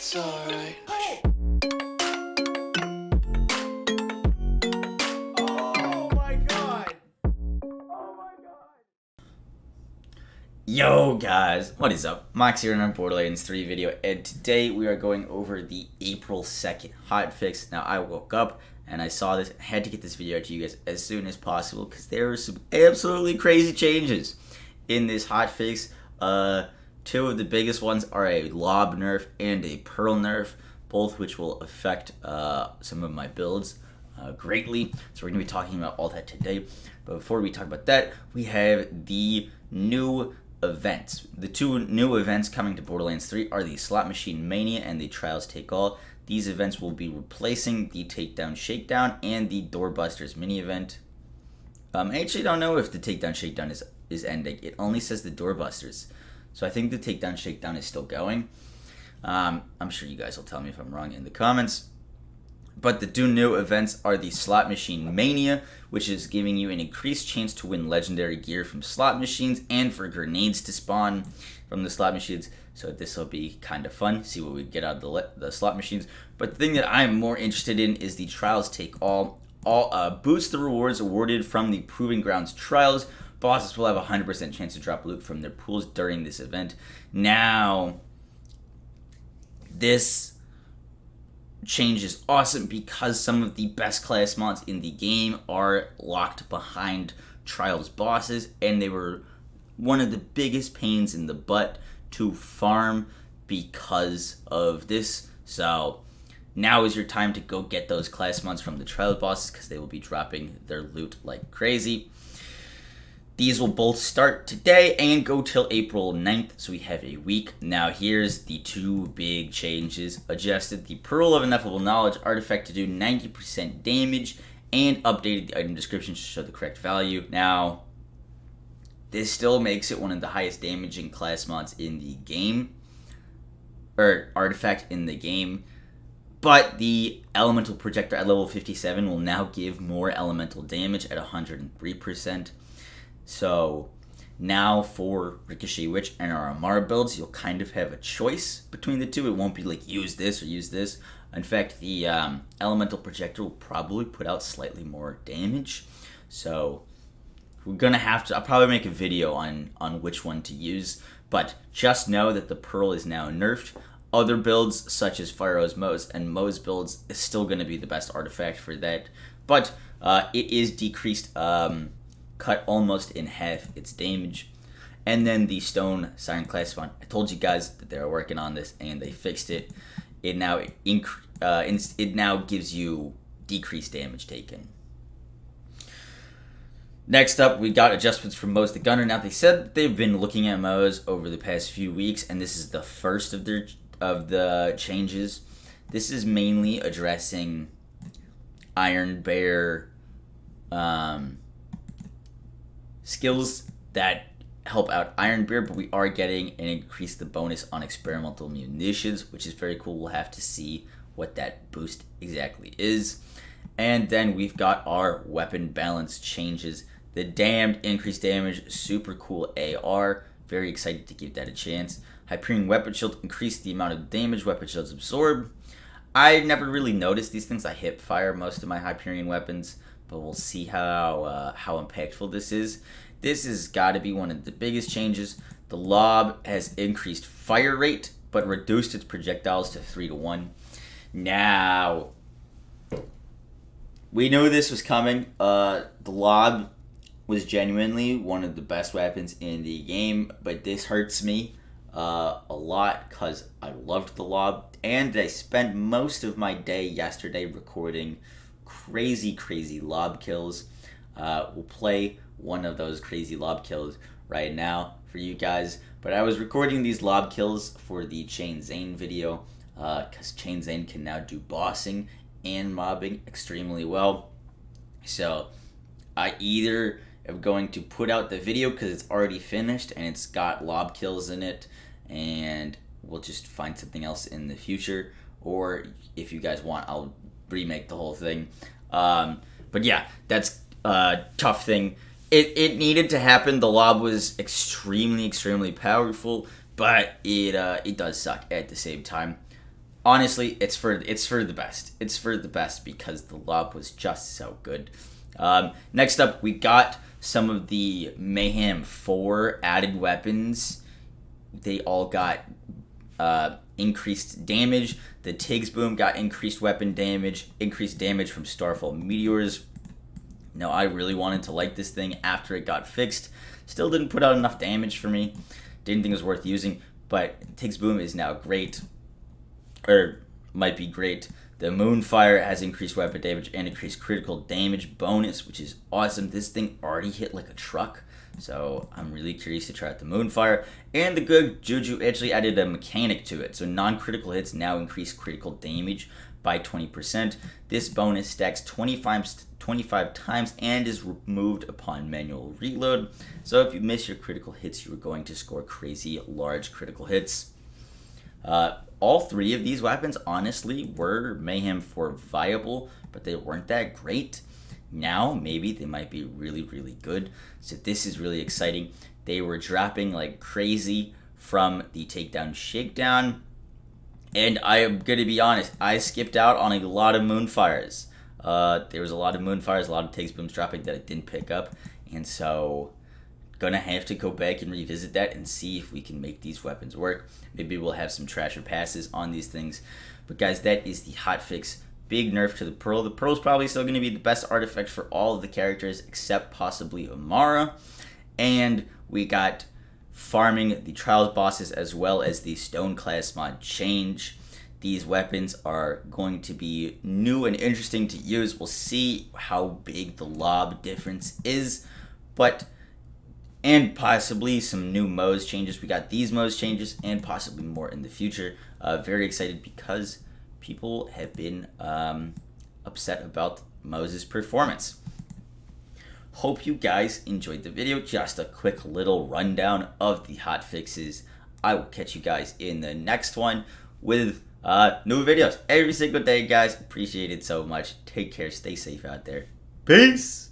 It's alright. Oh my god! Yo guys, what is up? Max here in our Borderlands 3 video, and today we are going over the April 2nd hotfix. Now I woke up and I saw this, had to get this video out to you guys as soon as possible because there were some absolutely crazy changes in this hotfix. Two of the biggest ones are a LOB nerf and a Pearl nerf, both which will affect some of my builds greatly. So we're going to be talking about all that today. But before we talk about that, we have the new events. The two new events coming to Borderlands 3 are the Slot Machine Mania and the Trials Take All. These events will be replacing the Takedown Shakedown and the Doorbusters mini event. I actually don't know if the Takedown Shakedown is ending. It only says the Doorbusters. So I think the Takedown Shakedown is still going. I'm sure you guys will tell me if I'm wrong in the comments. But the two new events are the Slot Machine Mania, which is giving you an increased chance to win legendary gear from slot machines and for grenades to spawn from the slot machines. So this will be kind of fun, see what we get out of the slot machines. But the thing that I'm more interested in is the Trials Take All. Boost the rewards awarded from the Proving Grounds Trials. Bosses will have a 100% chance to drop loot from their pools during this event. Now, this change is awesome because some of the best class mods in the game are locked behind Trials bosses, and they were one of the biggest pains in the butt to farm because of this. So now is your time to go get those class mods from the Trials bosses because they will be dropping their loot like crazy. These will both start today and go till April 9th, so we have a week. Now here's the two big changes. Adjusted the Pearl of Ineffable Knowledge artifact to do 90% damage and updated the item description to show the correct value. Now, this still makes it one of the highest damaging class mods in the game, or artifact in the game. But the Elemental Projector at level 57 will now give more elemental damage at 103%. So now for Ricochet Witch and our Amara builds, you'll kind of have a choice between the two. It won't be like use this or use this. In fact, the Elemental Projector will probably put out slightly more damage. So we're going to have to, I'll probably make a video on which one to use. But just know that the Pearl is now nerfed. Other builds such as Firehouse Moze and Moze Builds is still going to be the best artifact for that. But it is decreased, cut almost in half its damage. And then the Stone Siren class one. I told you guys that they were working on this and they fixed it. It now it now gives you decreased damage taken. Next up, we got adjustments for Moze the Gunner. Now they said that they've been looking at Moze over the past few weeks, and this is the first of the changes. This is mainly addressing Iron Bear skills that help out Iron Bear, but we are getting an increase the bonus on experimental munitions, which is very cool. We'll have to see what that boost exactly is. And then we've got our weapon balance changes. The Damned increased damage, super cool AR. Very excited to give that a chance. Hyperion Weapon Shield increased the amount of damage weapon shields absorb. I never really noticed these things. I hip fire most of my Hyperion weapons, but we'll see how impactful this is. This has got to be one of the biggest changes. The LOB has increased fire rate, but reduced its projectiles to 3-to-1. Now, we knew this was coming. The LOB was genuinely one of the best weapons in the game, but this hurts me a lot because I loved the LOB, and I spent most of my day yesterday recording crazy LOB kills. We'll play one of those crazy LOB kills right now for you guys. But I was recording these LOB kills for the Chain Zane video because Chain Zane can now do bossing and mobbing extremely well. So I either am going to put out the video because it's already finished and it's got LOB kills in it, and we'll just find something else in the future, or if you guys want, I'll remake the whole thing. But yeah, that's a tough thing. It needed to happen. The LOB was extremely powerful, but it does suck at the same time. honestly, it's for the best. It's for the best because the LOB was just so good. Next up, we got some of the Mayhem 4 added weapons. They all got increased damage. The Tiggs Boom got increased weapon damage, increased damage from Starfall Meteors. Now, I really wanted to like this thing after it got fixed. Still didn't put out enough damage for me. Didn't think it was worth using, but Tiggs Boom is now great. Or might be great. The Moonfire has increased weapon damage and increased critical damage bonus, which is awesome. This thing already hit like a truck, so I'm really curious to try out the Moonfire. And the good Juju actually added a mechanic to it, so non-critical hits now increase critical damage by 20%. This bonus stacks 25 times and is removed upon manual reload. So if you miss your critical hits, you are going to score crazy large critical hits. All three of these weapons, honestly, were Mayhem 4 viable, but they weren't that great. Now, maybe they might be really, really good. So this is really exciting. They were dropping like crazy from the Takedown Shakedown. And I am going to be honest, I skipped out on a lot of Moonfires. There was a lot of Moonfires, a lot of Tiggs Booms dropping that I didn't pick up. And so gonna have to go back and revisit that and see if we can make these weapons work. Maybe we'll have some trasher passes on these things. But guys, that is the hotfix. Big nerf to the Pearl. The Pearl's probably still going to be the best artifact for all of the characters except possibly Amara. And we got farming the Trials bosses as well as the Stone class mod change. These weapons are going to be new and interesting to use. We'll see how big the LOB difference is. And possibly some new Moze changes. We got these Moze changes and possibly more in the future. Very excited because people have been upset about Moze's performance. Hope you guys enjoyed the video. Just a quick little rundown of the hotfixes. I will catch you guys in the next one with new videos every single day, guys. Appreciate it so much. Take care. Stay safe out there. Peace.